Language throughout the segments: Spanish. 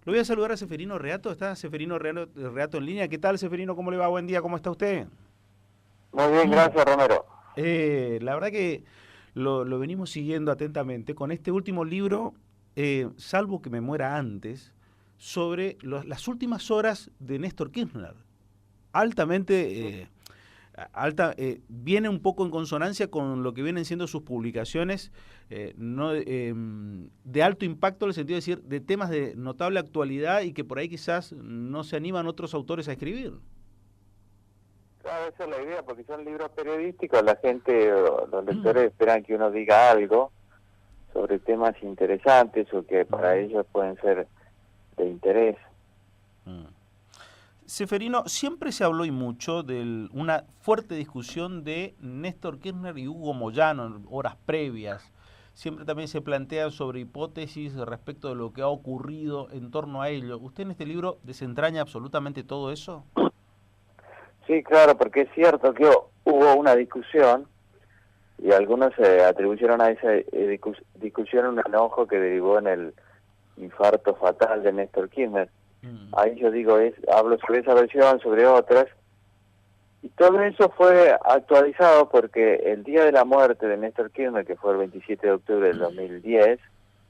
Lo voy a saludar a Seferino Reato. Está Seferino Reato en línea. ¿Qué tal, Seferino? ¿Cómo le va? Buen día. ¿Cómo está usted? Muy bien, gracias, Romero. La verdad que lo venimos siguiendo atentamente con este último libro, Salvo que me muera antes, sobre las últimas horas de Néstor Kirchner. Altamente, viene un poco en consonancia con lo que vienen siendo sus publicaciones, no, de alto impacto en el sentido de decir, de temas de notable actualidad y que por ahí quizás no se animan otros autores a escribir. Claro, esa es la idea, porque son libros periodísticos, la gente, los lectores esperan que uno diga algo sobre temas interesantes o que para ellos pueden ser de interés. Seferino, siempre se habló y mucho de una fuerte discusión de Néstor Kirchner y Hugo Moyano en horas previas. Siempre también se plantean sobre hipótesis respecto de lo que ha ocurrido en torno a ello. ¿Usted en este libro desentraña absolutamente todo eso? Sí, claro, porque es cierto que hubo una discusión y algunos atribuyeron a esa discusión un enojo que derivó en el infarto fatal de Néstor Kirchner. Ahí yo digo, hablo sobre esa versión, sobre otras, y todo eso fue actualizado porque el día de la muerte de Néstor Kirchner, que fue el 27 de octubre del 2010,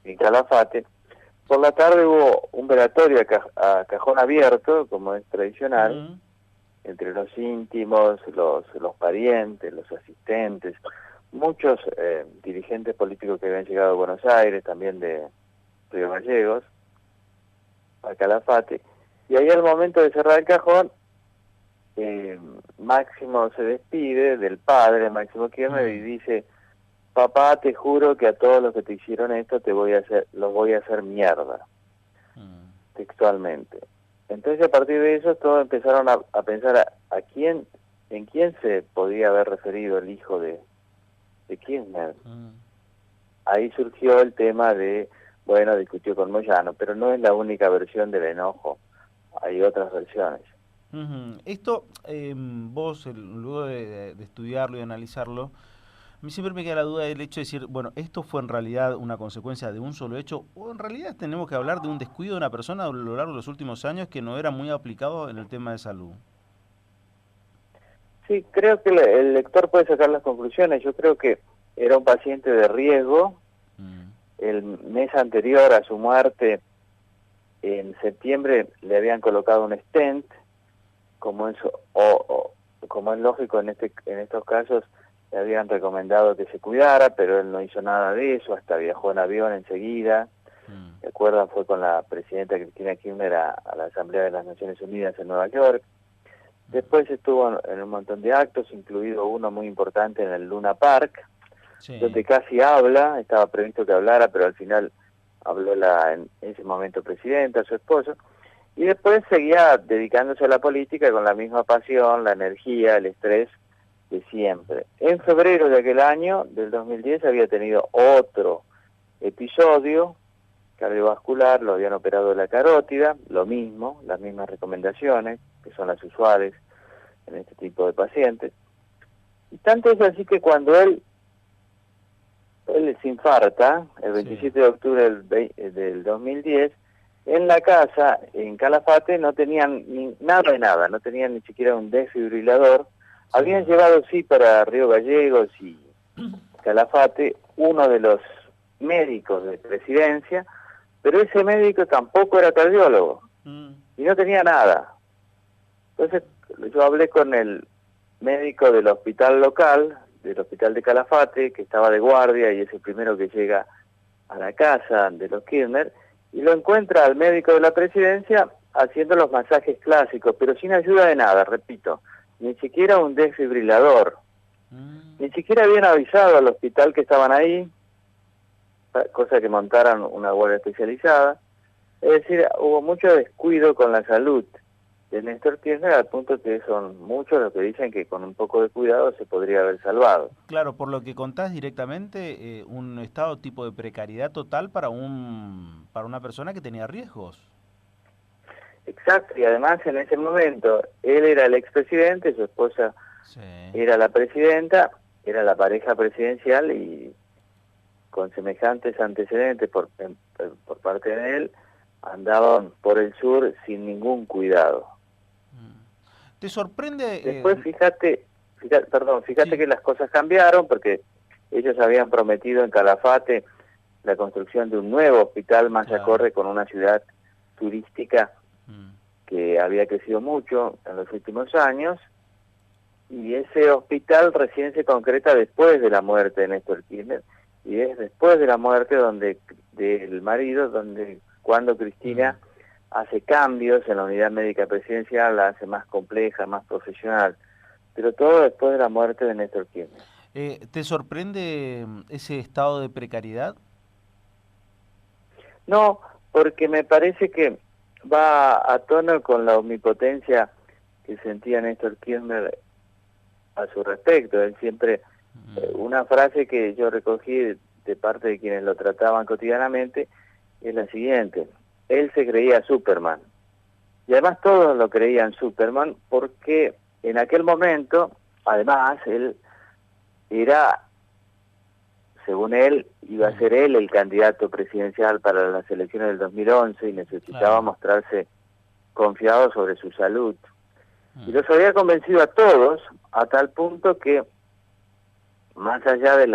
en Calafate, por la tarde hubo un velatorio a cajón abierto, como es tradicional, entre los íntimos, los parientes, los asistentes, muchos dirigentes políticos que habían llegado a Buenos Aires, también de Río Gallegos, a Calafate, y ahí al momento de cerrar el cajón, Máximo se despide del padre, Máximo Kirchner, y dice: papá, te juro que a todos los que te hicieron esto los voy a hacer mierda, textualmente. Entonces a partir de eso todos empezaron a pensar en quién se podía haber referido el hijo de Kirchner. Ahí surgió el tema de, bueno, discutió con Moyano, pero no es la única versión del enojo, hay otras versiones. Esto, vos, luego de estudiarlo y analizarlo, a mí siempre me queda la duda del hecho de decir, bueno, ¿esto fue en realidad una consecuencia de un solo hecho? ¿O en realidad tenemos que hablar de un descuido de una persona a lo largo de los últimos años que no era muy aplicado en el tema de salud? Sí, creo que el lector puede sacar las conclusiones. Yo creo que era un paciente de riesgo. El mes anterior a su muerte, en septiembre, le habían colocado un stent, como es lógico en estos casos, le habían recomendado que se cuidara, pero él no hizo nada de eso, hasta viajó en avión enseguida. ¿Se acuerdan? Fue con la presidenta Cristina Kirchner a la Asamblea de las Naciones Unidas en Nueva York. Después estuvo en un montón de actos, incluido uno muy importante en el Luna Park, donde casi estaba previsto que hablara, pero al final habló en ese momento presidenta, su esposo, y después seguía dedicándose a la política con la misma pasión, la energía, el estrés de siempre. En febrero de aquel año, del 2010, había tenido otro episodio cardiovascular, lo habían operado de la carótida, lo mismo, las mismas recomendaciones, que son las usuales en este tipo de pacientes. Y tanto es así que cuando él se infarta, el 27 de octubre del 2010, en la casa, en Calafate, no tenían nada de nada, no tenían ni siquiera un desfibrilador. Habían llevado, sí, para Río Gallegos y Calafate, uno de los médicos de presidencia, pero ese médico tampoco era cardiólogo, y no tenía nada. Entonces yo hablé con el médico del hospital local, del hospital de Calafate, que estaba de guardia y es el primero que llega a la casa de los Kirchner, y lo encuentra al médico de la presidencia haciendo los masajes clásicos, pero sin ayuda de nada, repito, ni siquiera un desfibrilador. Ni siquiera habían avisado al hospital que estaban ahí, cosa que montaran una guardia especializada. Es decir, hubo mucho descuido con la salud de Néstor Kirchner, al punto que son muchos los que dicen que con un poco de cuidado se podría haber salvado. Claro, por lo que contás directamente, un estado tipo de precariedad total para una persona que tenía riesgos. Exacto, y además en ese momento él era el expresidente, su esposa era la presidenta, era la pareja presidencial, y con semejantes antecedentes por parte de él, andaban por el sur sin ningún cuidado. ¿Te sorprende? Después fíjate sí. que las cosas cambiaron porque ellos habían prometido en Calafate la construcción de un nuevo hospital más acorde con una ciudad turística que había crecido mucho en los últimos años, y ese hospital recién se concreta después de la muerte de Néstor Kirchner, y es después de la muerte del marido, cuando Cristina hace cambios en la unidad médica presidencial, la hace más compleja, más profesional, pero todo después de la muerte de Néstor Kirchner. ¿Te sorprende ese estado de precariedad? No, porque me parece que va a tono con la omnipotencia que sentía Néstor Kirchner a su respecto. Él siempre, una frase que yo recogí de parte de quienes lo trataban cotidianamente, es la siguiente: él se creía Superman. Y además todos lo creían Superman porque en aquel momento, además, él era, según él, iba a ser él el candidato presidencial para las elecciones del 2011 y necesitaba mostrarse confiado sobre su salud. Y los había convencido a todos, a tal punto que, más allá de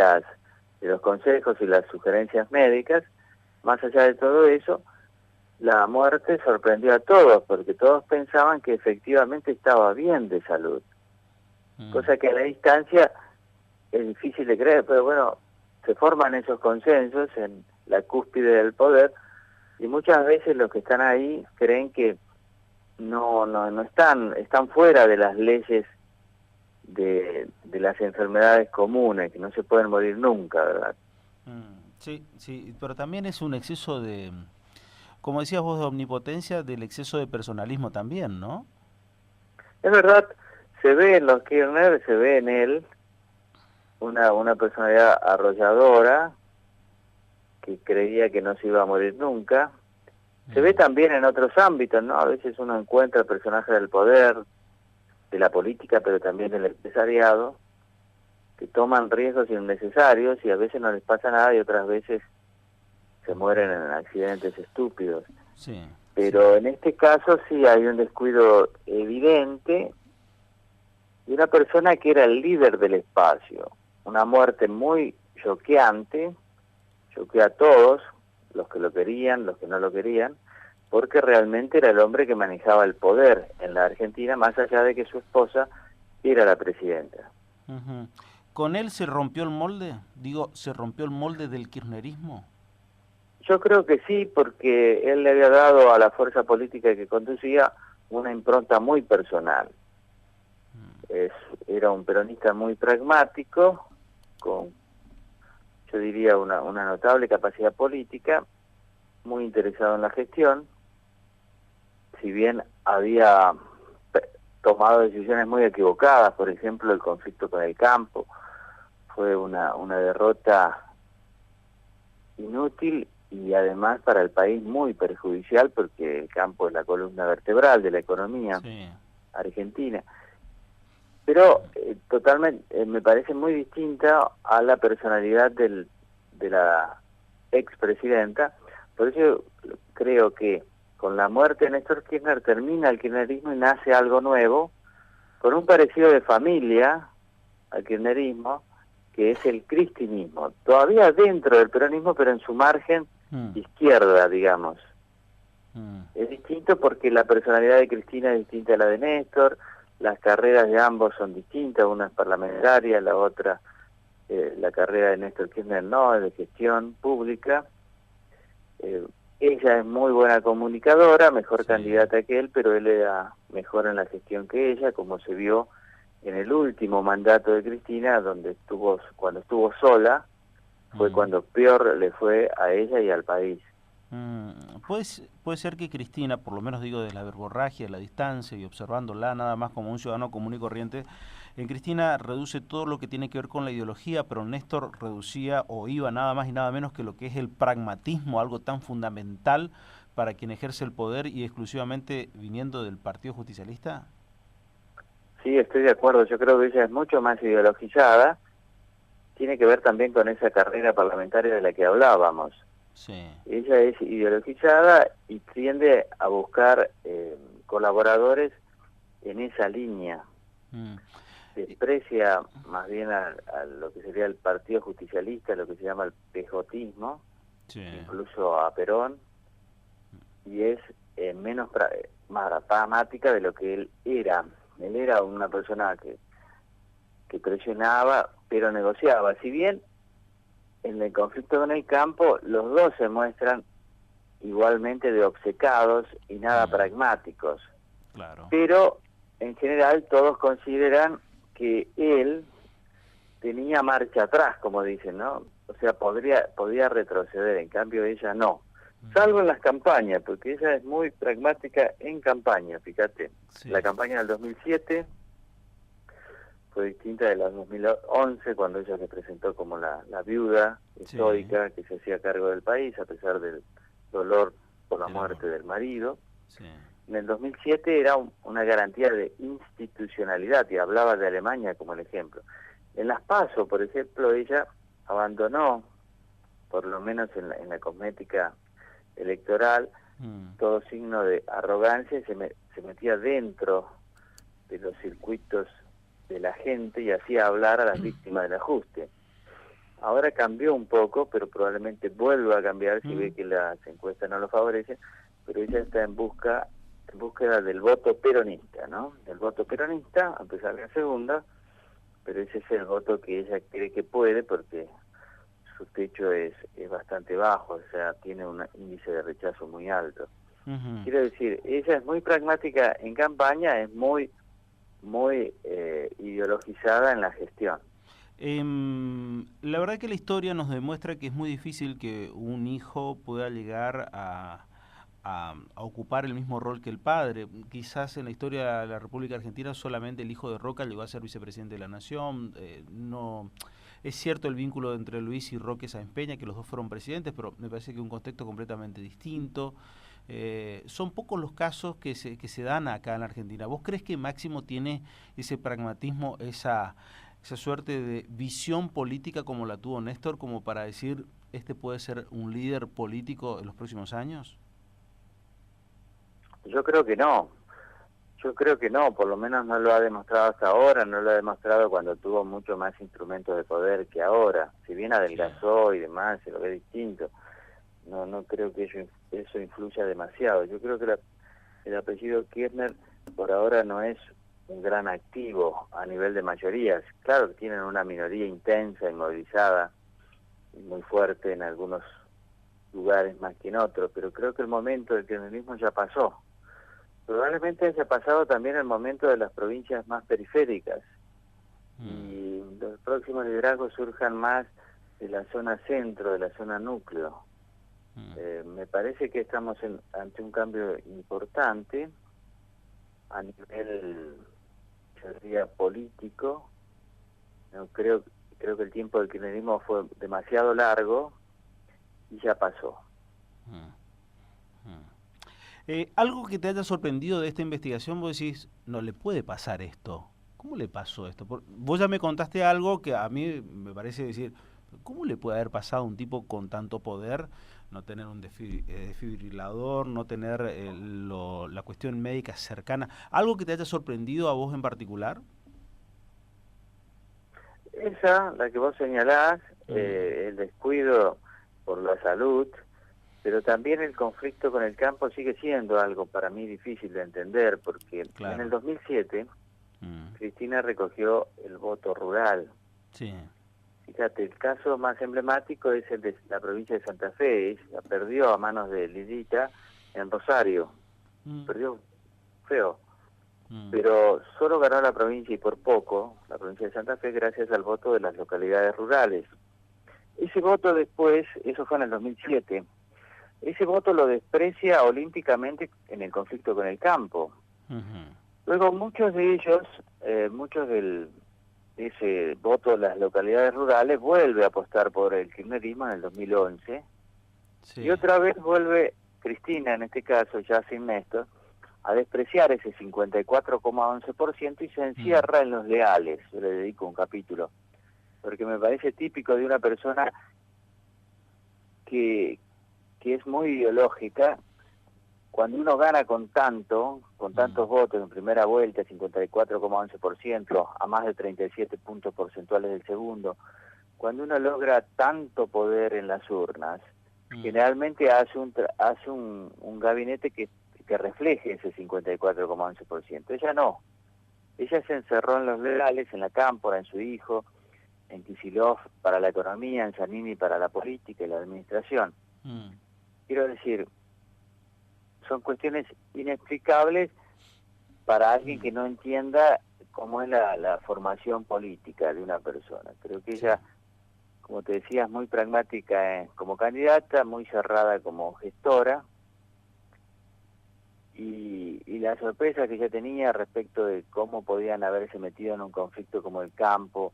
los consejos y las sugerencias médicas, más allá de todo eso, la muerte sorprendió a todos, porque todos pensaban que efectivamente estaba bien de salud. Cosa que a la distancia es difícil de creer, pero bueno, se forman esos consensos en la cúspide del poder, y muchas veces los que están ahí creen que no están fuera de las leyes de las enfermedades comunes, que no se pueden morir nunca, ¿verdad? Sí, pero también es un exceso de, como decías vos, de omnipotencia, del exceso de personalismo también, ¿no? Es verdad, se ve en los Kirchner, se ve en él una personalidad arrolladora, que creía que no se iba a morir nunca. Se ve también en otros ámbitos, ¿no? A veces uno encuentra personajes del poder, de la política, pero también del empresariado, que toman riesgos innecesarios y a veces no les pasa nada y otras veces se mueren en accidentes estúpidos. Pero en este caso sí hay un descuido evidente de una persona que era el líder del espacio. Una muerte muy choqueante, choquea a todos, los que lo querían, los que no lo querían, porque realmente era el hombre que manejaba el poder en la Argentina, más allá de que su esposa era la presidenta. ¿Con él se rompió el molde? Digo, ¿se rompió el molde del kirchnerismo? Yo creo que sí, porque él le había dado a la fuerza política que conducía una impronta muy personal. Era un peronista muy pragmático, con, yo diría, una notable capacidad política, muy interesado en la gestión. Si bien había tomado decisiones muy equivocadas, por ejemplo, el conflicto con el campo, fue una derrota inútil y además para el país muy perjudicial, porque el campo es la columna vertebral de la economía argentina. Pero totalmente me parece muy distinta a la personalidad de la expresidenta. Por eso creo que con la muerte de Néstor Kirchner termina el kirchnerismo y nace algo nuevo, con un parecido de familia al kirchnerismo, que es el cristinismo, todavía dentro del peronismo, pero en su margen izquierda, digamos. Es distinto porque la personalidad de Cristina es distinta a la de Néstor, las carreras de ambos son distintas, una es parlamentaria, la otra, la carrera de Néstor Kirchner no, es de gestión pública. Ella es muy buena comunicadora, mejor candidata que él, pero él era mejor en la gestión que ella, como se vio en el último mandato de Cristina, cuando estuvo sola, fue cuando peor le fue a ella y al país. Puede ser que Cristina, por lo menos digo de la verborragia, de la distancia y observándola nada más como un ciudadano común y corriente, en Cristina reduce todo lo que tiene que ver con la ideología, pero Néstor reducía o iba nada más y nada menos que lo que es el pragmatismo, algo tan fundamental para quien ejerce el poder y exclusivamente viniendo del Partido Justicialista. Sí, estoy de acuerdo, yo creo que ella es mucho más ideologizada, tiene que ver también con esa carrera parlamentaria de la que hablábamos. Sí. Ella es ideologizada y tiende a buscar colaboradores en esa línea. Mm. Desprecia más bien a lo que sería el Partido Justicialista, lo que se llama el pejotismo, Sí. incluso a Perón, y es menos más pragmática de lo que él era. Él era una persona que presionaba, pero negociaba. Si bien en el conflicto con el campo, los dos se muestran igualmente de obcecados y nada pragmáticos. Claro. Pero en general todos consideran que él tenía marcha atrás, como dicen, ¿no? O sea, podía retroceder, en cambio ella no. Salvo en las campañas, porque ella es muy pragmática en campaña, fíjate. Sí. La campaña del 2007 fue distinta de la 2011, cuando ella se presentó como la viuda estoica que se hacía cargo del país, a pesar del dolor por la muerte del marido. Sí. En el 2007 era una garantía de institucionalidad y hablaba de Alemania como el ejemplo. En las PASO, por ejemplo, ella abandonó, por lo menos en la cosmética electoral, todo signo de arrogancia y se metía dentro de los circuitos de la gente y hacía hablar a las víctimas del ajuste. Ahora cambió un poco, pero probablemente vuelva a cambiar si ve que las encuestas no lo favorecen, pero ella está en búsqueda del voto peronista, ¿no? Del voto peronista, a pesar de la segunda, pero ese es el voto que ella cree que puede porque su techo es bastante bajo, o sea, tiene un índice de rechazo muy alto. Quiero decir, ella es muy pragmática en campaña, es muy ideologizada en la gestión. La verdad que la historia nos demuestra que es muy difícil que un hijo pueda llegar a ocupar el mismo rol que el padre. Quizás en la historia de la República Argentina solamente el hijo de Roca llegó a ser vicepresidente de la Nación. No es cierto el vínculo entre Luis y Roque Sáenz Peña, que los dos fueron presidentes, pero me parece que un contexto completamente distinto. Son pocos los casos que se dan acá en la Argentina. ¿Vos crees que Máximo tiene ese pragmatismo, esa suerte de visión política como la tuvo Néstor, como para decir, este puede ser un líder político en los próximos años? Yo creo que no, por lo menos no lo ha demostrado hasta ahora, no lo ha demostrado cuando tuvo mucho más instrumentos de poder que ahora. Si bien adelgazó y demás, se lo ve distinto, no creo que eso influya demasiado. Yo creo que el apellido Kirchner por ahora no es un gran activo a nivel de mayorías. Claro que tienen una minoría intensa y movilizada y muy fuerte en algunos lugares más que en otros, pero creo que el momento del kirchnerismo ya pasó. Probablemente haya pasado también el momento de las provincias más periféricas y los próximos liderazgos surjan más de la zona centro, de la zona núcleo. Me parece que estamos ante un cambio importante a nivel, yo diría, político. No, creo que el tiempo del kirchnerismo fue demasiado largo y ya pasó. Algo que te haya sorprendido de esta investigación, vos decís, no le puede pasar esto. ¿Cómo le pasó esto? Vos ya me contaste algo que a mí me parece decir, ¿cómo le puede haber pasado a un tipo con tanto poder no tener un desfibrilador, no tener la cuestión médica cercana? ¿Algo que te haya sorprendido a vos en particular? Esa, la que vos señalás, el descuido por la salud, pero también el conflicto con el campo sigue siendo algo para mí difícil de entender, porque en el 2007 Cristina recogió el voto rural. Sí. Fíjate, el caso más emblemático es el de la provincia de Santa Fe. La perdió a manos de Lidita en Rosario. Perdió feo. Pero solo ganó la provincia y por poco, la provincia de Santa Fe, gracias al voto de las localidades rurales. Ese voto después, eso fue en el 2007, ese voto lo desprecia olímpicamente en el conflicto con el campo. Luego muchos de ellos, ese voto de las localidades rurales vuelve a apostar por el kirchnerismo en el 2011. Sí. Y otra vez vuelve Cristina, en este caso ya sin Néstor, a despreciar ese 54,11% y se encierra en los leales. Yo le dedico un capítulo, porque me parece típico de una persona que que es muy ideológica. Cuando uno gana con tantos votos en primera vuelta, 54,11%, a más de 37 puntos porcentuales del segundo, cuando uno logra tanto poder en las urnas, generalmente hace un gabinete que refleje ese 54,11%. Ella no. Ella se encerró en los legales, en la Cámpora, en su hijo, en Kicillof para la economía, en Zanini para la política y la administración. Quiero decir, son cuestiones inexplicables para alguien que no entienda cómo es la formación política de una persona. Creo que ella, como te decía, es muy pragmática como candidata, muy cerrada como gestora, y la sorpresa que ella tenía respecto de cómo podían haberse metido en un conflicto como el campo,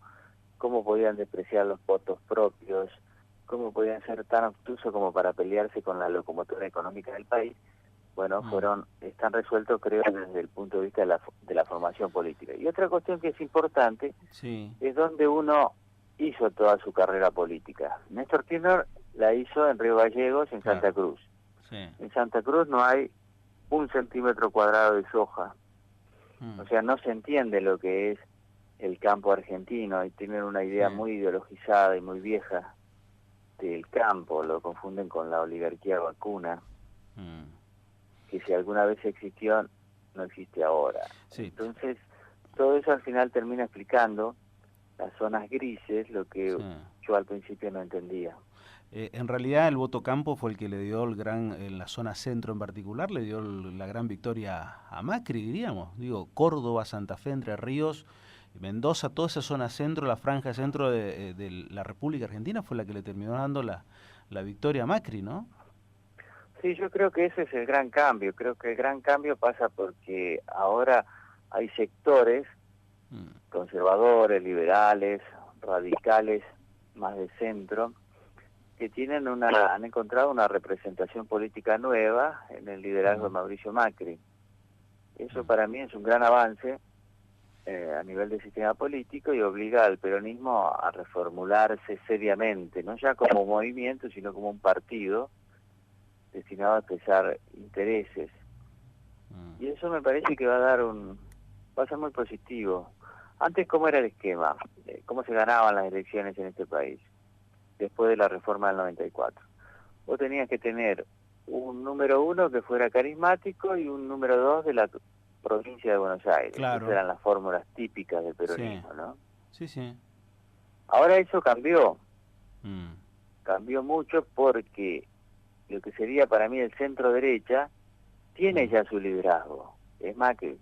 cómo podían despreciar los votos propios, cómo podían ser tan obtusos como para pelearse con la locomotora económica del país, bueno, están resueltos, creo, desde el punto de vista de la formación política. Y otra cuestión que es importante es donde uno hizo toda su carrera política. Néstor Kirchner la hizo en Río Gallegos, en Santa Cruz. En Santa Cruz no hay 1 centímetro cuadrado de soja. O sea, no se entiende lo que es el campo argentino y tienen una idea muy ideologizada y muy vieja del campo. Lo confunden con la oligarquía vacuna, que si alguna vez existió, no existe ahora. Entonces, todo eso al final termina explicando las zonas grises, lo que yo al principio no entendía. En realidad el voto campo fue el que le dio en la zona centro en particular, le dio la gran victoria a Macri, diríamos. Digo, Córdoba, Santa Fe, Entre Ríos, Mendoza, toda esa zona centro, la franja centro de la República Argentina fue la que le terminó dando la victoria a Macri, ¿no? Sí, yo creo que ese es el gran cambio. Creo que el gran cambio pasa porque ahora hay sectores conservadores, liberales, radicales, más de centro, que han encontrado una representación política nueva en el liderazgo de Mauricio Macri. Eso para mí es un gran avance a nivel del sistema político y obliga al peronismo a reformularse seriamente, no ya como movimiento, sino como un partido destinado a expresar intereses. Y eso me parece que va a ser muy positivo. Antes, ¿cómo era el esquema? ¿Cómo se ganaban las elecciones en este país? Después de la reforma del 94. Vos tenías que tener un número 1 que fuera carismático y un número 2 de la provincia de Buenos Aires. Claro. Esas eran las fórmulas típicas del peronismo, ¿no? Sí. Ahora eso cambió. Cambió mucho porque lo que sería para mí el centro derecha tiene ya su liderazgo. Es Macri.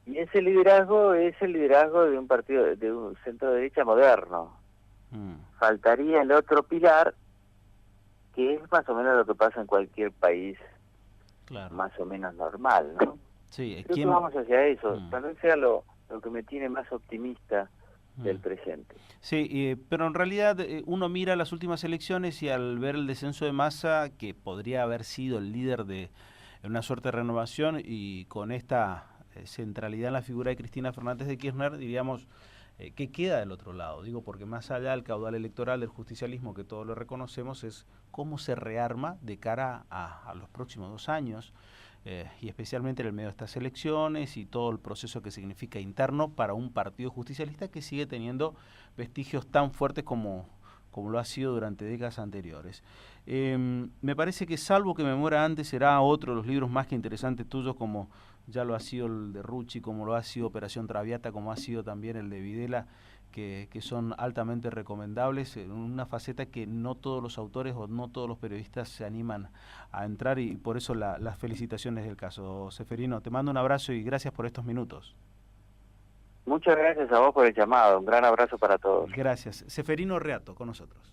Y ese liderazgo es el liderazgo de un partido, de un centro derecha moderno. Faltaría el otro pilar, que es más o menos lo que pasa en cualquier país más o menos normal, ¿no? Sí, creo que vamos hacia eso. Tal vez sea lo que me tiene más optimista del presente. Sí, pero en realidad uno mira las últimas elecciones y al ver el descenso de Massa, que podría haber sido el líder de una suerte de renovación, y con esta centralidad en la figura de Cristina Fernández de Kirchner, diríamos, ¿qué queda del otro lado? Digo, porque más allá del caudal electoral del justicialismo, que todos lo reconocemos, es cómo se rearma de cara a los próximos 2 años, y especialmente en el medio de estas elecciones y todo el proceso que significa interno para un partido justicialista que sigue teniendo vestigios tan fuertes como lo ha sido durante décadas anteriores. Me parece que, salvo que me muera antes, será otro de los libros más que interesantes tuyos, como ya lo ha sido el de Rucci, como lo ha sido Operación Traviata, como ha sido también el de Videla, que son altamente recomendables, en una faceta que no todos los autores o no todos los periodistas se animan a entrar, y por eso las felicitaciones del caso. Ceferino, te mando un abrazo y gracias por estos minutos. Muchas gracias a vos por el llamado, un gran abrazo para todos. Gracias. Ceferino Reato con nosotros.